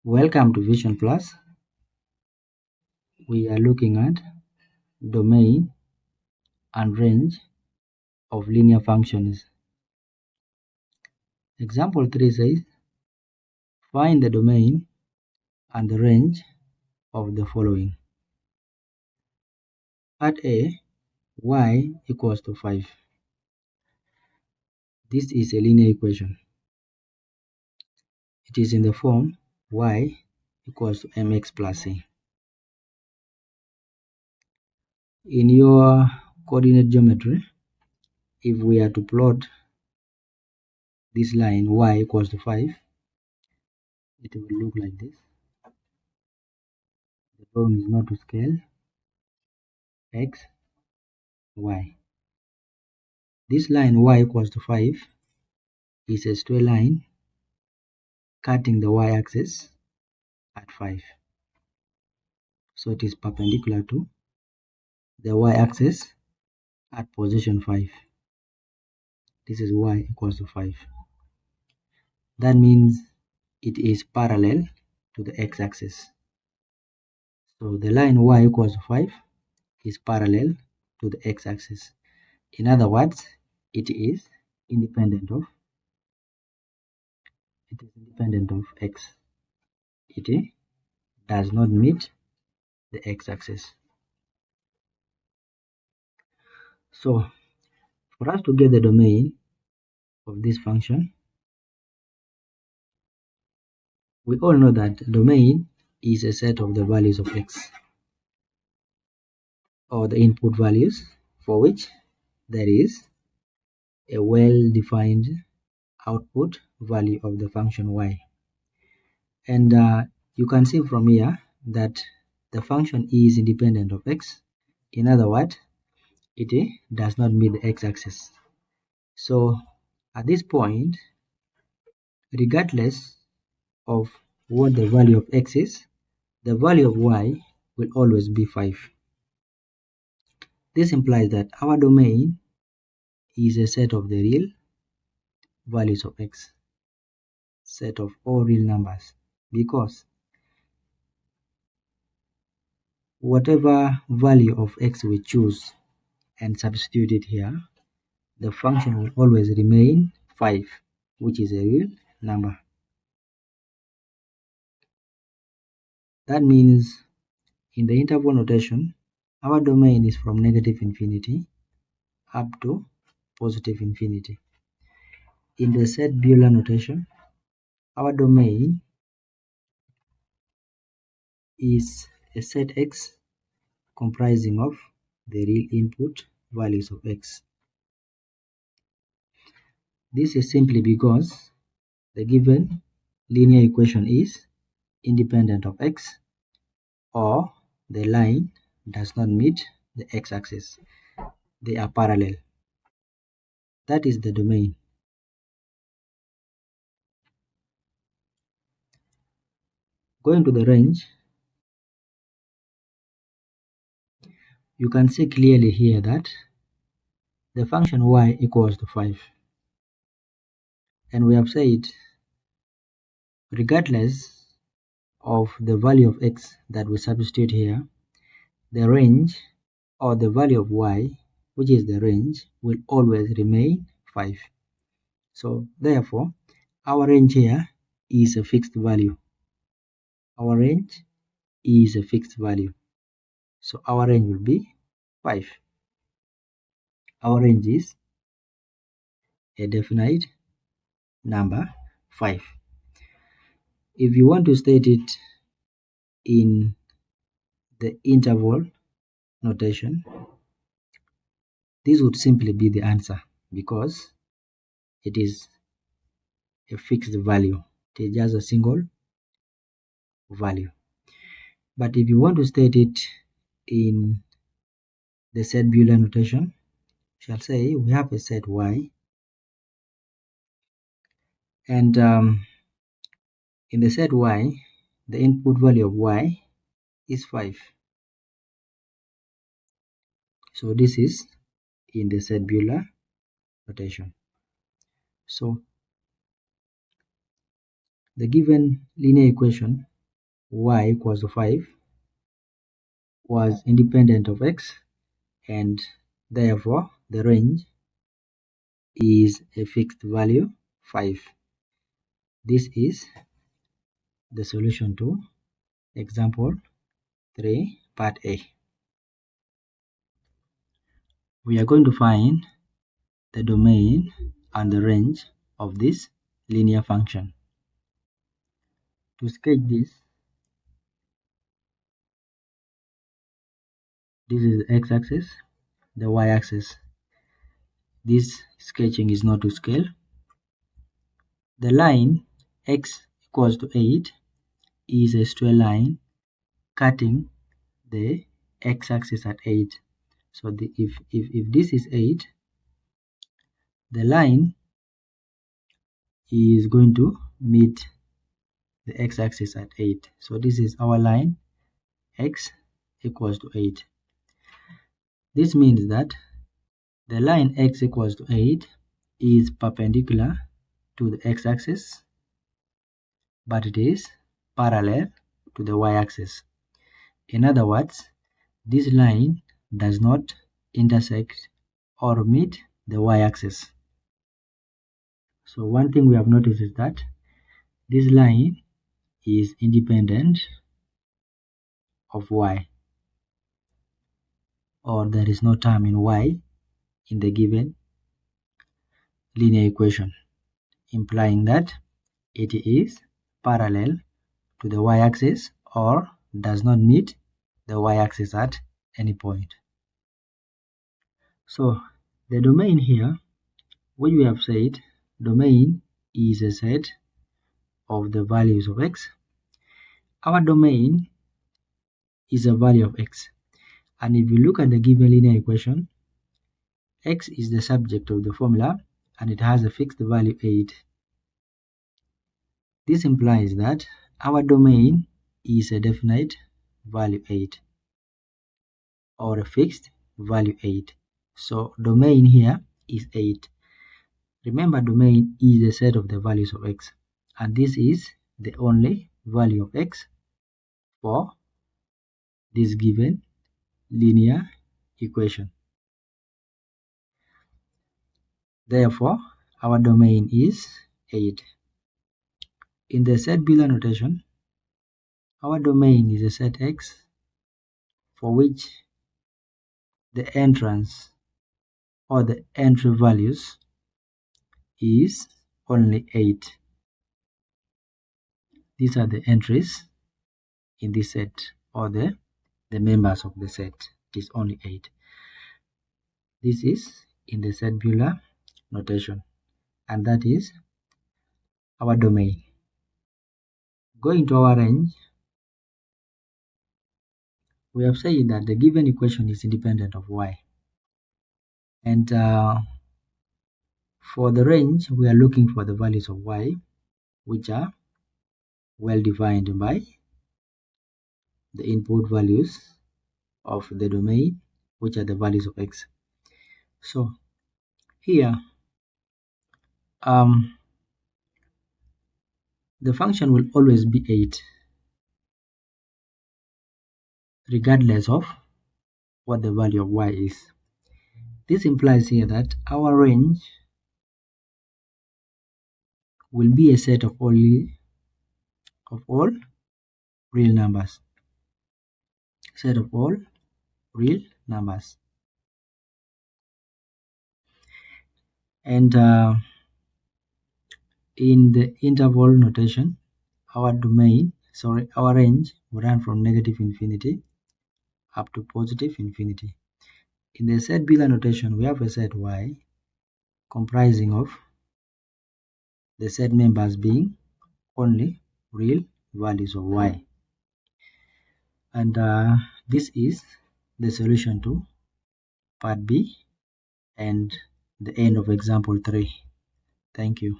Welcome to Vision Plus. We are looking at domain and range of linear functions. Example 3 says, find the domain and the range of the following. At A, y equals to 5. This is a linear equation. It is in the form y equals to mx plus c. In your coordinate geometry, if we are to plot this line y equals to 5, it will look like this. The drawing is not to scale, x, y. This line y equals to 5 is a straight line cutting the y-axis at 5. So it is perpendicular to the y-axis at position 5. This is y equals to 5. That means it is parallel to the x-axis. So the line y equals to 5 is parallel to the x-axis. In other words, it is independent of x. It does not meet the x-axis. So for us to get the domain of this function, we all know that domain is a set of the values of x, or the input values for which there is a well-defined output value of the function y. And you can see from here that the function is independent of x. In other words, it does not meet the x-axis. So at this point, regardless of what the value of x is, the value of y will always be 5. This implies that our domain is a set of the real values of x, set of all real numbers, because whatever value of x we choose and substitute it here, the function will always remain 5, which is a real number. That means in the interval notation, our domain is from negative infinity up to positive infinity. In the set Bueller notation, our domain is a set x comprising of the real input values of x. This is simply because the given linear equation is independent of x, or the line does not meet the x-axis. They are parallel. That is the domain. Going to the range, you can see clearly here that the function y equals to 5. And we have said, regardless of the value of x that we substitute here, the range or the value of y, which is the range, will always remain 5. So therefore, our range here is a fixed value. Our range is a fixed value. So our range will be 5. Our range is a definite number 5. If you want to state it in the interval notation, this would simply be the answer, because it is a fixed value. It is just a single value. But if you want to state it in the set Bueller notation, shall say we have a set y, and in the set y, the input value of y is 5. So this is in the set Bueller notation. So the given linear equation y equals to 5 was independent of x, and therefore the range is a fixed value 5. This is the solution to example 3 part A. We are going to find the domain and the range of this linear function. To sketch this is the x-axis, the y-axis. This sketching is not to scale. The line x equals to 8 is a straight line cutting the x-axis at 8. So if this is 8, the line is going to meet the x-axis at 8. So this is our line, x equals to 8. This means that the line x equals to 8 is perpendicular to the x-axis, but it is parallel to the y-axis. In other words, this line does not intersect or meet the y-axis. So one thing we have noticed is that this line is independent of y, or there is no term in y in the given linear equation, implying that it is parallel to the y-axis or does not meet the y-axis at any point. So the domain here, which we have said, domain is a set of the values of x. Our domain is a value of x, and if you look at the given linear equation, x is the subject of the formula and it has a fixed value 8. This implies that our domain is a definite value 8 or a fixed value 8. So domain here is 8. Remember, domain is a set of the values of x, and this is the only value of x for this given linear equation. Therefore, our domain is 8. In the set below notation, our domain is a set x for which the entrance or the entry values is only 8. These are the entries in this set, or the members of the set is only 8. This is in the set Bueller notation, and that is our domain. Going to our range, we have said that the given equation is independent of y, and for the range we are looking for the values of y which are well defined by the input values of the domain, which are the values of x. So here the function will always be 8 regardless of what the value of y is. This implies here that our range will be a set of all real numbers. Set of all real numbers. And in the interval notation, our range will run from negative infinity up to positive infinity. In the set Bueller notation, we have a set y comprising of the set members being only real values of y. And this is the solution to part B and the end of example 3. Thank you.